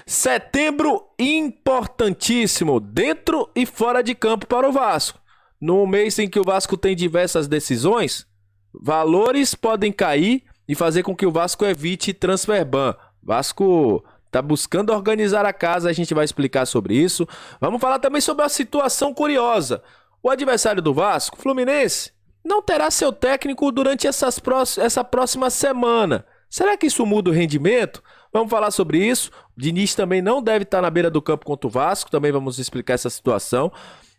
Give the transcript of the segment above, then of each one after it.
Setembro importantíssimo, dentro e fora de campo para o Vasco. No mês em que o Vasco tem diversas decisões, valores podem cair e fazer com que o Vasco evite transfer ban. Vasco tá buscando organizar a casa, a gente vai explicar sobre isso. Vamos falar também sobre a situação curiosa. O adversário do Vasco, Fluminense, não terá seu técnico durante essa próxima semana. Será que isso muda o rendimento? Vamos falar sobre isso. O Diniz também não deve estar na beira do campo contra o Vasco. Também vamos explicar essa situação.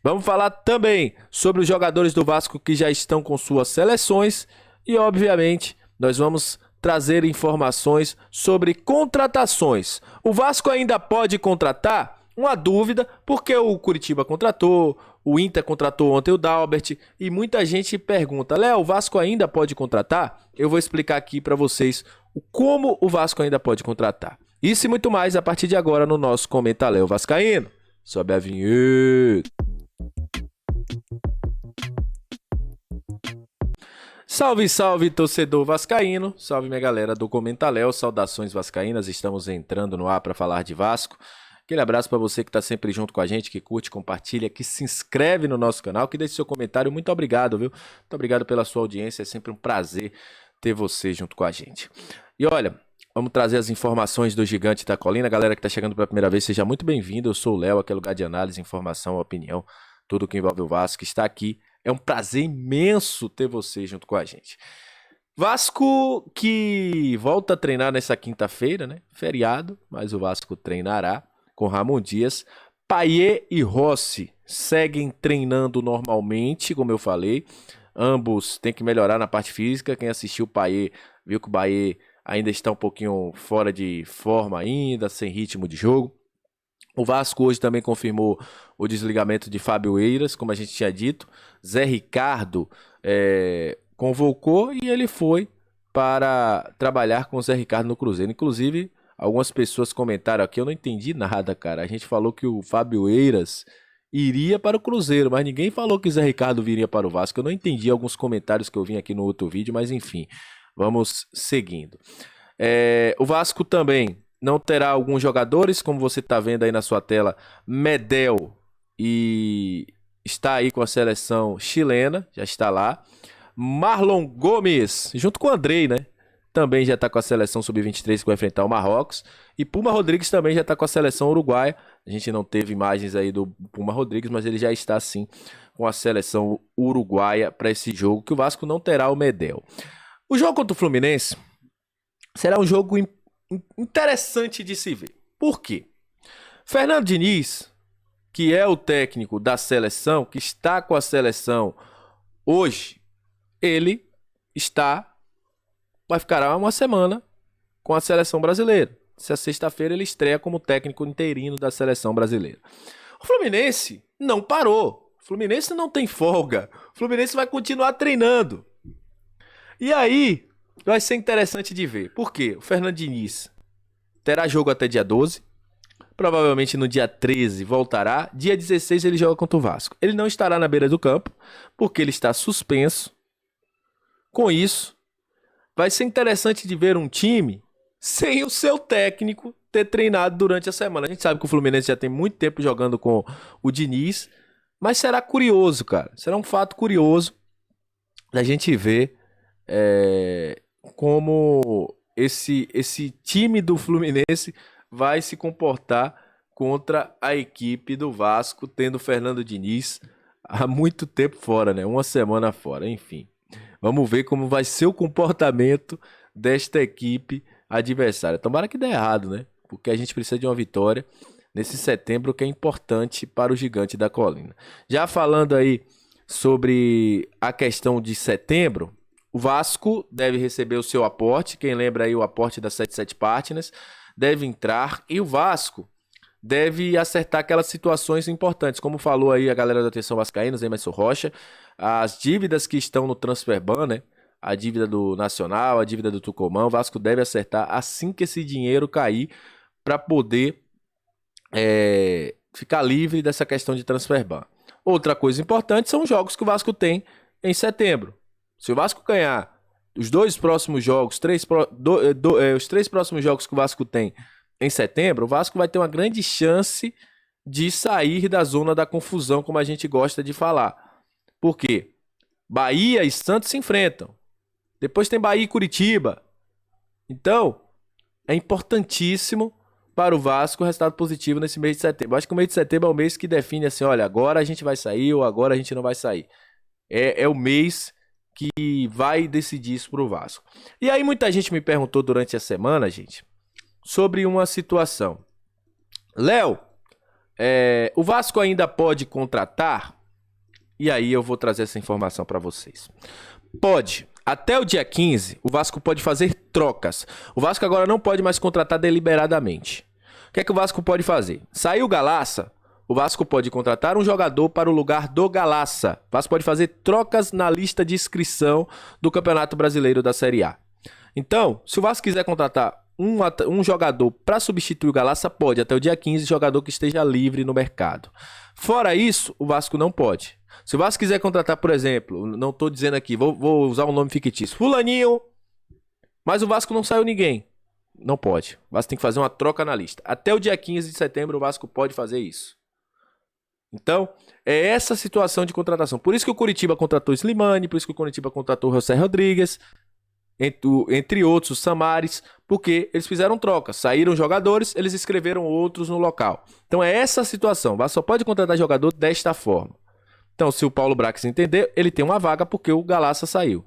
Vamos falar também sobre os jogadores do Vasco que já estão com suas seleções. E, obviamente, nós vamos trazer informações sobre contratações. O Vasco ainda pode contratar? Uma dúvida, porque o Curitiba contratou, o Inter contratou ontem o Dalbert, e muita gente pergunta, Léo, o Vasco ainda pode contratar? Eu vou explicar aqui para vocês como o Vasco ainda pode contratar. Isso e muito mais a partir de agora no nosso Comenta Léo Vascaíno. Sobe a vinheta. Salve, salve, torcedor vascaíno. Salve, minha galera do Comenta Léo. Saudações vascaínas. Estamos entrando no ar para falar de Vasco. Aquele abraço para você que está sempre junto com a gente, que curte, compartilha, que se inscreve no nosso canal, que deixe seu comentário. Muito obrigado, viu? Muito obrigado pela sua audiência. É sempre um prazer ter você junto com a gente. E olha, vamos trazer as informações do Gigante da Colina. Galera que está chegando pela primeira vez, seja muito bem-vindo. Eu sou o Léo, aqui é lugar de análise, informação, opinião, tudo que envolve o Vasco está aqui. É um prazer imenso ter você junto com a gente. Vasco que volta a treinar nessa quinta-feira, né? Feriado, mas o Vasco treinará com Ramon Dias. Payet e Rossi seguem treinando normalmente, como eu falei. Ambos têm que melhorar na parte física. Quem assistiu o Payet viu que o Payet ainda está um pouquinho fora de forma ainda, sem ritmo de jogo. O Vasco hoje também confirmou o desligamento de Fábio Eiras, como a gente tinha dito. Zé Ricardo convocou e ele foi para trabalhar com o Zé Ricardo no Cruzeiro. Inclusive, algumas pessoas comentaram aqui, eu não entendi nada, cara. A gente falou que o Fábio Eiras iria para o Cruzeiro, mas ninguém falou que o Zé Ricardo viria para o Vasco. Eu não entendi alguns comentários que eu vi aqui no outro vídeo, mas enfim, vamos seguindo. O Vasco também não terá alguns jogadores, como você está vendo aí na sua tela, Medel, e está aí com a seleção chilena, já está lá. Marlon Gomes, junto com o Andrei, né? Também já está com a seleção sub-23 que vai enfrentar o Marrocos. E Puma Rodrigues também já está com a seleção uruguaia. A gente não teve imagens aí do Puma Rodrigues, mas ele já está sim com a seleção uruguaia para esse jogo, que o Vasco não terá o Medel. O jogo contra o Fluminense será um jogo interessante de se ver. Por quê? Fernando Diniz, que é o técnico da seleção, que está com a seleção hoje, ele vai ficar uma semana com a seleção brasileira. Essa sexta-feira ele estreia como técnico interino da seleção brasileira. O Fluminense não parou. O Fluminense não tem folga. O Fluminense vai continuar treinando. E aí, vai ser interessante de ver. Por quê? O Fernando Diniz terá jogo até dia 12. Provavelmente no dia 13 voltará. Dia 16 ele joga contra o Vasco. Ele não estará na beira do campo, porque ele está suspenso. Com isso, vai ser interessante de ver um time sem o seu técnico ter treinado durante a semana. A gente sabe que o Fluminense já tem muito tempo jogando com o Diniz, mas será curioso, cara. Será um fato curioso da gente ver como esse time do Fluminense vai se comportar contra a equipe do Vasco, tendo o Fernando Diniz há muito tempo fora, né? Uma semana fora, enfim. Vamos ver como vai ser o comportamento desta equipe adversária. Tomara que dê errado, né? Porque a gente precisa de uma vitória nesse setembro que é importante para o Gigante da Colina. Já falando aí sobre a questão de setembro, o Vasco deve receber o seu aporte. Quem lembra aí o aporte da 77 Partners deve entrar. E o Vasco deve acertar aquelas situações importantes. Como falou aí a galera da Atenção Vascaínos, Emerson Rocha, as dívidas que estão no transfer ban, né? A dívida do Nacional, a dívida do Tucumã, o Vasco deve acertar assim que esse dinheiro cair para poder ficar livre dessa questão de transfer ban. Outra coisa importante são os jogos que o Vasco tem em setembro. Se o Vasco ganhar os dois próximos jogos, os três próximos jogos que o Vasco tem em setembro, o Vasco vai ter uma grande chance de sair da zona da confusão, como a gente gosta de falar. Por quê? Bahia e Santos se enfrentam. Depois tem Bahia e Curitiba. Então, é importantíssimo para o Vasco o resultado positivo nesse mês de setembro. Eu acho que o mês de setembro é o mês que define assim, olha, agora a gente vai sair ou agora a gente não vai sair. É o mês que vai decidir isso pro Vasco. E aí muita gente me perguntou durante a semana, gente, sobre uma situação. Léo, o Vasco ainda pode contratar? E aí eu vou trazer essa informação para vocês. Pode. Até o dia 15, o Vasco pode fazer trocas. O Vasco agora não pode mais contratar deliberadamente. O que é que o Vasco pode fazer? Saiu o Galaça, o Vasco pode contratar um jogador para o lugar do Galaça. O Vasco pode fazer trocas na lista de inscrição do Campeonato Brasileiro da Série A. Então, se o Vasco quiser contratar um jogador para substituir o Galaça, pode. Até o dia 15, jogador que esteja livre no mercado. Fora isso, o Vasco não pode. Se o Vasco quiser contratar, por exemplo, não estou dizendo aqui, vou usar um nome fictício, fulaninho, mas o Vasco não saiu ninguém. Não pode. O Vasco tem que fazer uma troca na lista. Até o dia 15 de setembro, o Vasco pode fazer isso. Então, é essa situação de contratação. Por isso que o Curitiba contratou Slimani, por isso que o Curitiba contratou o José Rodrigues, entre outros, o Samaris, porque eles fizeram trocas. Saíram jogadores, eles escreveram outros no local. Então, é essa situação. O Vasco só pode contratar jogador desta forma. Então, se o Paulo Brax entender, ele tem uma vaga porque o Galaça saiu.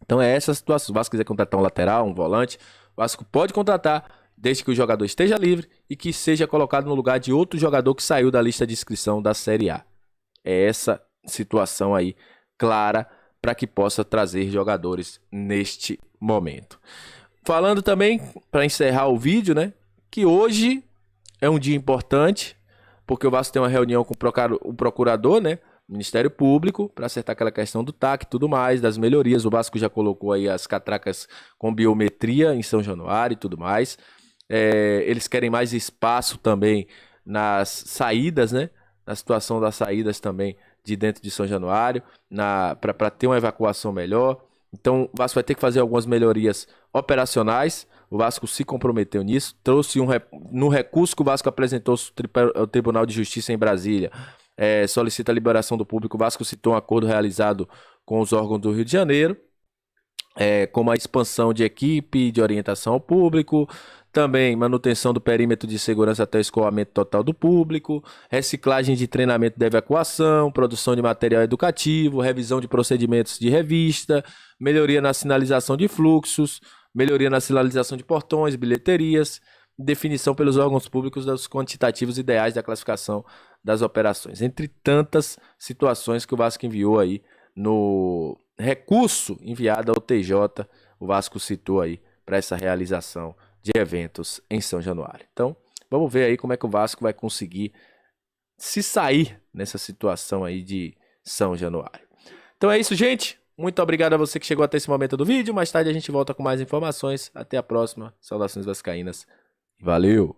Então, é essa situação. Se o Vasco quiser contratar um lateral, um volante, o Vasco pode contratar, desde que o jogador esteja livre e que seja colocado no lugar de outro jogador que saiu da lista de inscrição da Série A. É essa situação aí clara para que possa trazer jogadores neste momento. Falando também, para encerrar o vídeo, né, que hoje é um dia importante, porque o Vasco tem uma reunião com o procurador, né, Ministério Público, para acertar aquela questão do TAC e tudo mais, das melhorias. O Vasco já colocou aí as catracas com biometria em São Januário e tudo mais. Eles querem mais espaço também nas saídas, né? Na situação das saídas também de dentro de São Januário, para ter uma evacuação melhor. Então, o Vasco vai ter que fazer algumas melhorias operacionais. O Vasco se comprometeu nisso, trouxe no recurso que o Vasco apresentou ao Tribunal de Justiça em Brasília, solicita a liberação do público. O Vasco citou um acordo realizado com os órgãos do Rio de Janeiro, como a expansão de equipe de orientação ao público, também manutenção do perímetro de segurança até o escoamento total do público, reciclagem de treinamento de evacuação, produção de material educativo, revisão de procedimentos de revista, melhoria na sinalização de fluxos, melhoria na sinalização de portões, bilheterias, definição pelos órgãos públicos dos quantitativos ideais da classificação das operações. Entre tantas situações que o Vasco enviou aí no recurso enviado ao TJ, o Vasco citou aí para essa realização de eventos em São Januário. Então, vamos ver aí como é que o Vasco vai conseguir se sair nessa situação aí de São Januário. Então é isso, gente. Muito obrigado a você que chegou até esse momento do vídeo. Mais tarde a gente volta com mais informações. Até a próxima. Saudações vascaínas. Valeu!